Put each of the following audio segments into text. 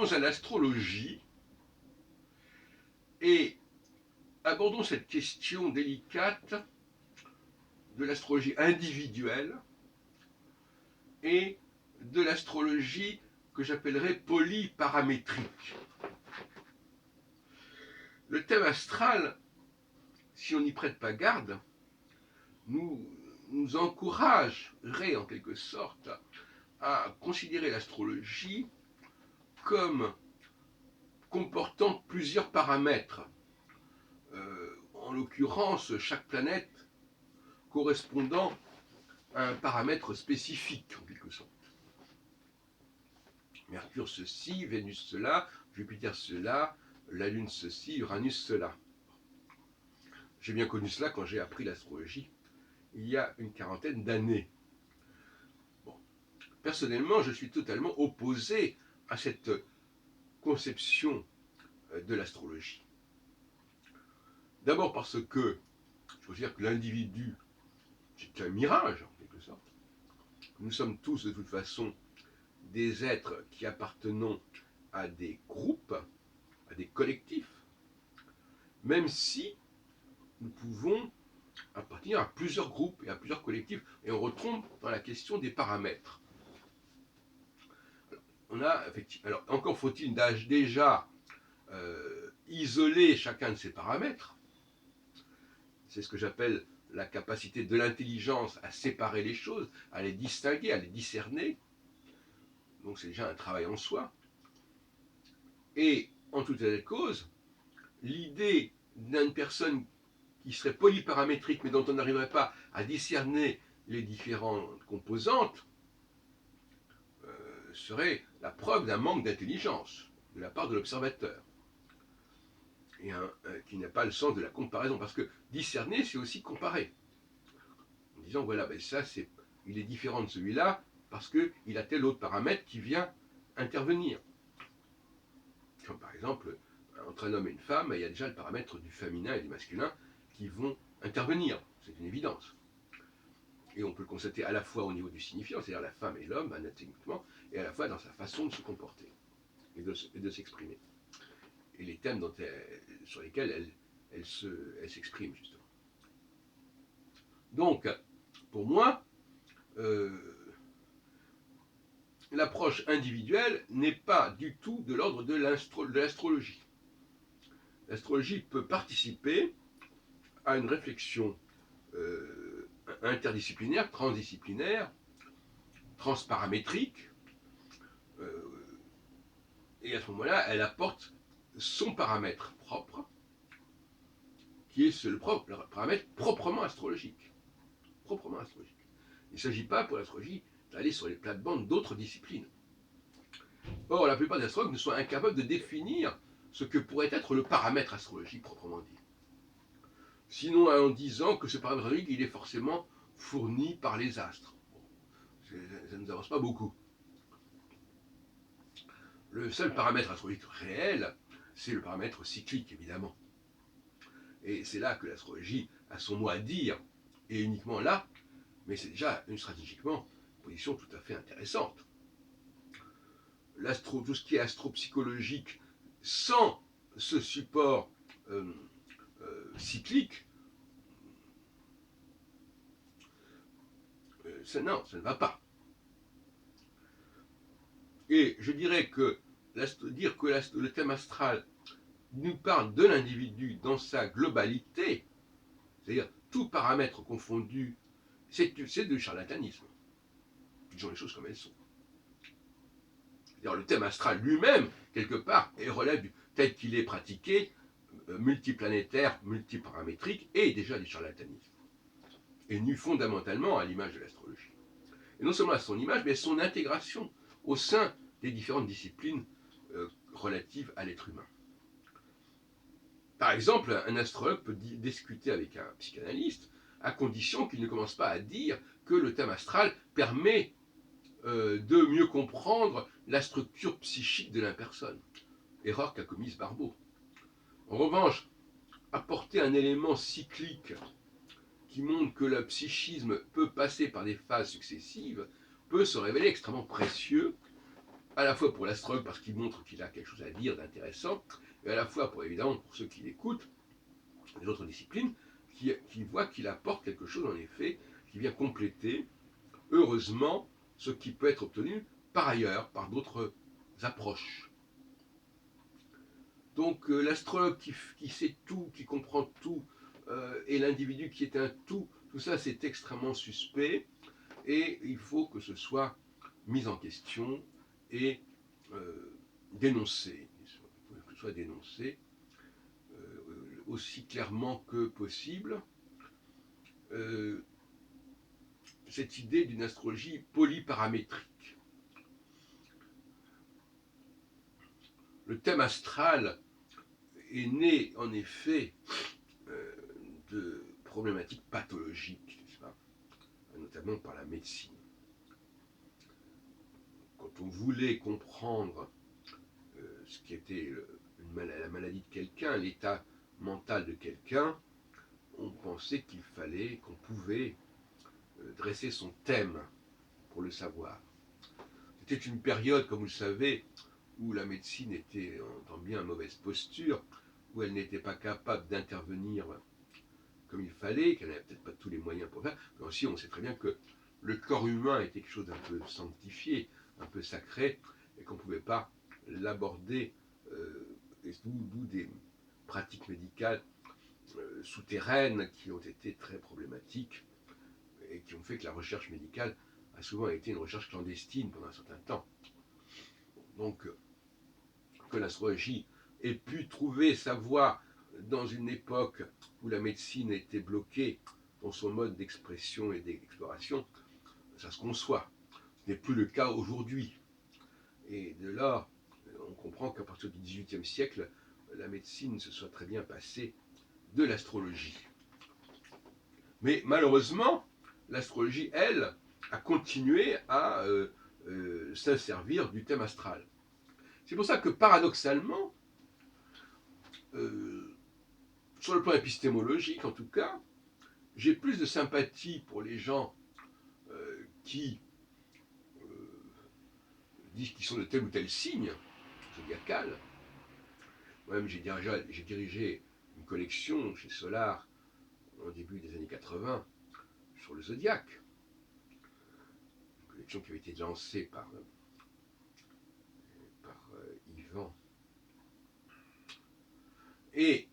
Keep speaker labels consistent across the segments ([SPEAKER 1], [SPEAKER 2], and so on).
[SPEAKER 1] allons à l'astrologie et abordons cette question délicate de l'astrologie individuelle et de l'astrologie que j'appellerais polyparamétrique. Le thème astral, si on n'y prête pas garde, nous encouragerait en quelque sorte à considérer l'astrologie comme comportant plusieurs paramètres. En l'occurrence, chaque planète correspondant à un paramètre spécifique, en quelque sorte. Mercure ceci, Vénus cela, Jupiter cela, la Lune ceci, Uranus cela. J'ai bien connu cela quand j'ai appris l'astrologie il y a une quarantaine d'années. Bon. Personnellement, je suis totalement opposé à cette conception de l'astrologie. D'abord parce que je considère que l'individu, c'est un mirage, en quelque sorte. Nous sommes tous, de toute façon, des êtres qui appartenons à des groupes, à des collectifs, même si nous pouvons appartenir à plusieurs groupes et à plusieurs collectifs, et on retombe dans la question des paramètres. Alors, encore faut-il déjà isoler chacun de ces paramètres. C'est ce que j'appelle la capacité de l'intelligence à séparer les choses, à les distinguer, à les discerner. Donc c'est déjà un travail en soi. Et en tout état de cause, l'idée d'une personne qui serait polyparamétrique, mais dont on n'arriverait pas à discerner les différentes composantes, serait la preuve d'un manque d'intelligence de la part de l'observateur. Et qui n'a pas le sens de la comparaison, parce que discerner, c'est aussi comparer. En disant, voilà, ben ça, il est différent de celui-là, parce qu'il a tel autre paramètre qui vient intervenir. Comme par exemple, entre un homme et une femme, il y a déjà le paramètre du féminin et du masculin qui vont intervenir. C'est une évidence. Et on peut le constater à la fois au niveau du signifiant, c'est-à-dire la femme et l'homme, anatomiquement, et à la fois dans sa façon de se comporter et de s'exprimer. Et les thèmes sur lesquels elle s'exprime, justement. Donc, pour moi, l'approche individuelle n'est pas du tout de l'ordre de l'astrologie. L'astrologie peut participer à une réflexion interdisciplinaire, transdisciplinaire, transparamétrique, et à ce moment-là, elle apporte son paramètre propre, qui est le paramètre proprement astrologique. Proprement astrologique. Il ne s'agit pas pour l'astrologie d'aller sur les plates-bandes d'autres disciplines. Or, la plupart des astrologues ne sont incapables de définir ce que pourrait être le paramètre astrologique proprement dit. Sinon, en disant que ce paramètre astrologique, il est forcément fourni par les astres. Bon, ça ne nous avance pas beaucoup. Le seul paramètre astrologique réel, c'est le paramètre cyclique, évidemment. Et c'est là que l'astrologie a son mot à dire, et uniquement là, mais c'est déjà stratégiquement une position tout à fait intéressante. Tout ce qui est astropsychologique, sans ce support cyclique, non, ça ne va pas. Et je dirais que dire que le thème astral nous parle de l'individu dans sa globalité, c'est-à-dire tout paramètre confondu, c'est du charlatanisme. Disons les choses comme elles sont. C'est-à-dire le thème astral lui-même, quelque part, relève tel qu'il est pratiqué, multiplanétaire, multiparamétrique, et déjà du charlatanisme. Et nu fondamentalement à l'image de l'astrologie. Et non seulement à son image, mais à son intégration au sein des différentes disciplines relatives à l'être humain. Par exemple, un astrologue peut discuter avec un psychanalyste à condition qu'il ne commence pas à dire que le thème astral permet de mieux comprendre la structure psychique de la personne. Erreur qu'a commise Barbeau. En revanche, apporter un élément cyclique qui montre que le psychisme peut passer par des phases successives peut se révéler extrêmement précieux à la fois pour l'astrologue parce qu'il montre qu'il a quelque chose à dire d'intéressant, et à la fois pour évidemment pour ceux qui l'écoutent, les autres disciplines, qui voient qu'il apporte quelque chose en effet, qui vient compléter, heureusement, ce qui peut être obtenu par ailleurs, par d'autres approches. Donc l'astrologue qui sait tout, qui comprend tout, et l'individu qui est un tout ça c'est extrêmement suspect, et il faut que ce soit mis en question et dénoncé, que ce soit dénoncé aussi clairement que possible. Cette idée d'une astrologie polyparamétrique. Le thème astral est né en effet de problématiques pathologiques, n'est-ce pas, notamment par la médecine. Quand on voulait comprendre ce qui était la maladie de quelqu'un, l'état mental de quelqu'un, on pensait qu'il fallait, qu'on pouvait dresser son thème pour le savoir. C'était une période, comme vous le savez, où la médecine était en bien mauvaise posture, où elle n'était pas capable d'intervenir comme il fallait, qu'elle n'avait peut-être pas tous les moyens pour faire, mais aussi on sait très bien que le corps humain était quelque chose d'un peu sanctifié, un peu sacré, et qu'on ne pouvait pas l'aborder, d'où des pratiques médicales souterraines qui ont été très problématiques et qui ont fait que la recherche médicale a souvent été une recherche clandestine pendant un certain temps. Donc, que l'astrologie ait pu trouver sa voie dans une époque où la médecine était bloquée dans son mode d'expression et d'exploration, ça se conçoit. Ce n'est plus le cas aujourd'hui. Et de là, on comprend qu'à partir du XVIIIe siècle, la médecine se soit très bien passée de l'astrologie. Mais malheureusement, l'astrologie, elle, a continué à s'inservir du thème astral. C'est pour ça que paradoxalement, sur le plan épistémologique en tout cas, j'ai plus de sympathie pour les gens qui disent qu'ils sont de tel ou tel signe zodiacal. Moi-même, j'ai dirigé une collection chez Solar au début des années 80 sur le zodiaque. Une collection qui avait été lancée par Yvan. Et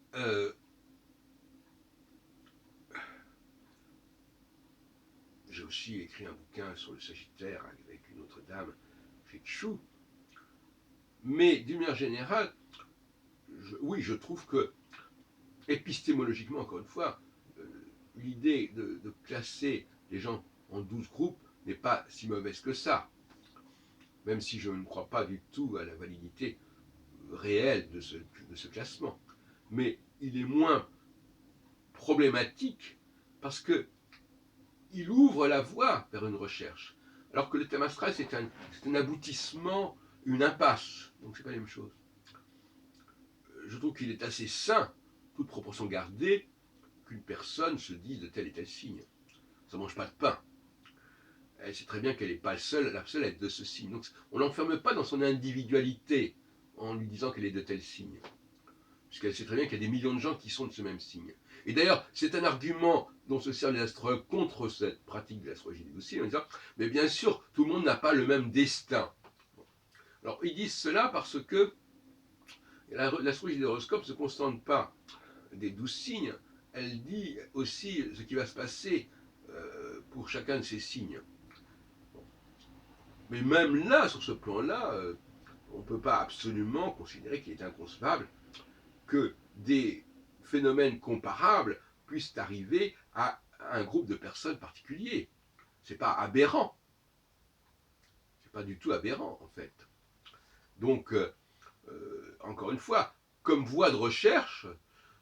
[SPEAKER 1] j'ai aussi écrit un bouquin sur le Sagittaire avec une autre dame, Chou. Mais d'une manière générale, oui, je trouve que, épistémologiquement, encore une fois, l'idée de classer les gens en 12 groupes n'est pas si mauvaise que ça. Même si je ne crois pas du tout à la validité réelle de ce classement. Mais il est moins problématique parce qu'il ouvre la voie vers une recherche. Alors que le thème astral, c'est un aboutissement, une impasse. Donc c'est pas la même chose. Je trouve qu'il est assez sain, toute proportion gardée, qu'une personne se dise de tel et tel signe. Ça ne mange pas de pain. Elle sait très bien qu'elle n'est pas la seule à être de ce signe. Donc on ne l'enferme pas dans son individualité en lui disant qu'elle est de tel signe. Puisqu'elle sait très bien qu'il y a des millions de gens qui sont de ce même signe. Et d'ailleurs, c'est un argument dont se servent les astrologues contre cette pratique de l'astrologie des 12 signes, en disant, mais bien sûr, tout le monde n'a pas le même destin. Alors, ils disent cela parce que l'astrologie des horoscopes ne se contente pas des 12 signes, elle dit aussi ce qui va se passer pour chacun de ces signes. Mais même là, sur ce plan-là, on ne peut pas absolument considérer qu'il est inconcevable que des phénomènes comparables puissent arriver à un groupe de personnes particulier. C'est pas aberrant. C'est pas du tout aberrant, en fait. Donc, encore une fois, comme voie de recherche,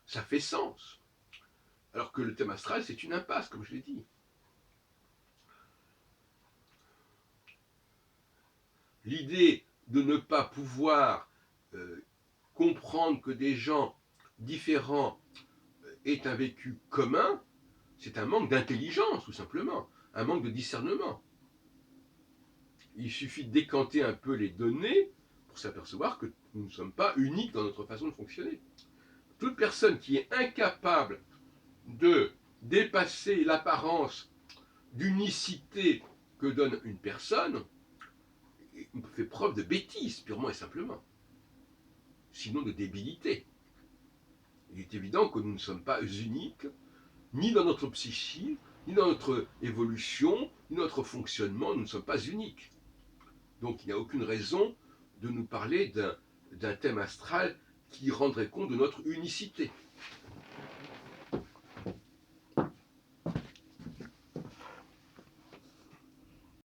[SPEAKER 1] ça fait sens. Alors que le thème astral, c'est une impasse, comme je l'ai dit. L'idée de ne pas pouvoir comprendre que des gens différents aient un vécu commun, c'est un manque d'intelligence, tout simplement, un manque de discernement. il suffit de décanter un peu les données pour s'apercevoir que nous ne sommes pas uniques dans notre façon de fonctionner. Toute personne qui est incapable de dépasser l'apparence d'unicité que donne une personne fait preuve de bêtise, purement et simplement, sinon de débilité. Il est évident que nous ne sommes pas uniques, ni dans notre psyché, ni dans notre évolution, ni dans notre fonctionnement, nous ne sommes pas uniques. Donc il n'y a aucune raison de nous parler d'un thème astral qui rendrait compte de notre unicité.